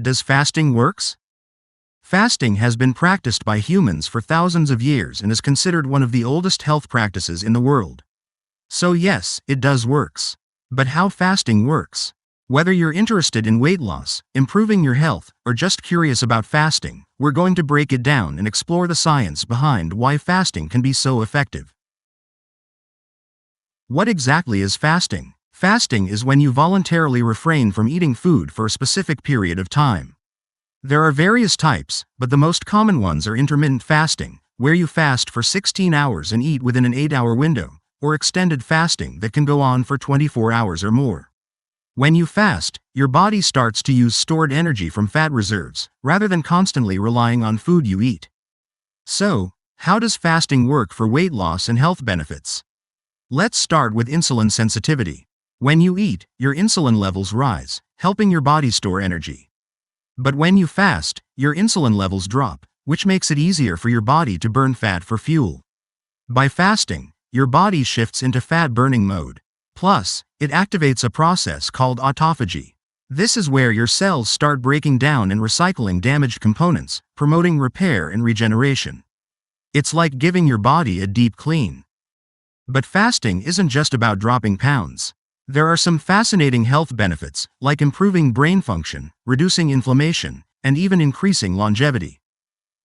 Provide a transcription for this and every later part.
Does fasting works? Fasting has been practiced by humans for thousands of years and is considered one of the oldest health practices in the world. So yes, it does works. But how fasting works? Whether you're interested in weight loss, improving your health, or just curious about fasting, we're going to break it down and explore the science behind why fasting can be so effective. What exactly is fasting? Fasting is when you voluntarily refrain from eating food for a specific period of time. There are various types, but the most common ones are intermittent fasting, where you fast for 16 hours and eat within an 8-hour window, or extended fasting that can go on for 24 hours or more. When you fast, your body starts to use stored energy from fat reserves, rather than constantly relying on food you eat. So, how does fasting work for weight loss and health benefits? Let's start with insulin sensitivity. When you eat, your insulin levels rise, helping your body store energy. But when you fast, your insulin levels drop, which makes it easier for your body to burn fat for fuel. By fasting, your body shifts into fat-burning mode. Plus, it activates a process called autophagy. This is where your cells start breaking down and recycling damaged components, promoting repair and regeneration. It's like giving your body a deep clean. But fasting isn't just about dropping pounds. There are some fascinating health benefits, like improving brain function, reducing inflammation, and even increasing longevity.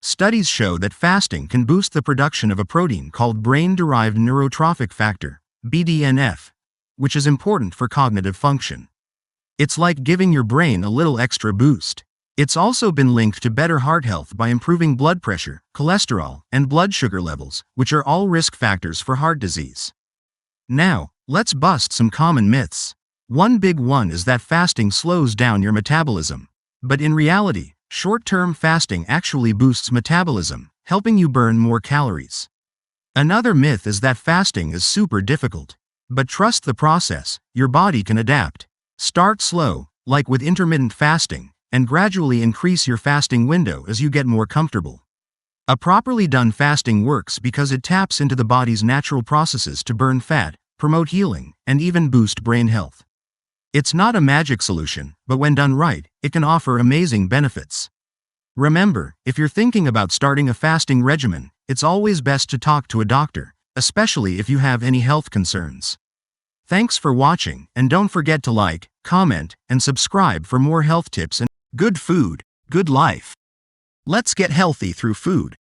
Studies show that fasting can boost the production of a protein called brain-derived neurotrophic factor, BDNF, which is important for cognitive function. It's like giving your brain a little extra boost. It's also been linked to better heart health by improving blood pressure, cholesterol, and blood sugar levels, which are all risk factors for heart disease. Now, let's bust some common myths. One big one is that fasting slows down your metabolism. But in reality, short-term fasting actually boosts metabolism, helping you burn more calories. Another myth is that fasting is super difficult. But trust the process, your body can adapt. Start slow, like with intermittent fasting, and gradually increase your fasting window as you get more comfortable. A properly done fasting works because it taps into the body's natural processes to burn fat, promote healing, and even boost brain health. It's not a magic solution, but when done right, it can offer amazing benefits. Remember, if you're thinking about starting a fasting regimen, it's always best to talk to a doctor, especially if you have any health concerns. Thanks for watching, and don't forget to like, comment, and subscribe for more health tips and good food, good life. Let's get healthy through food.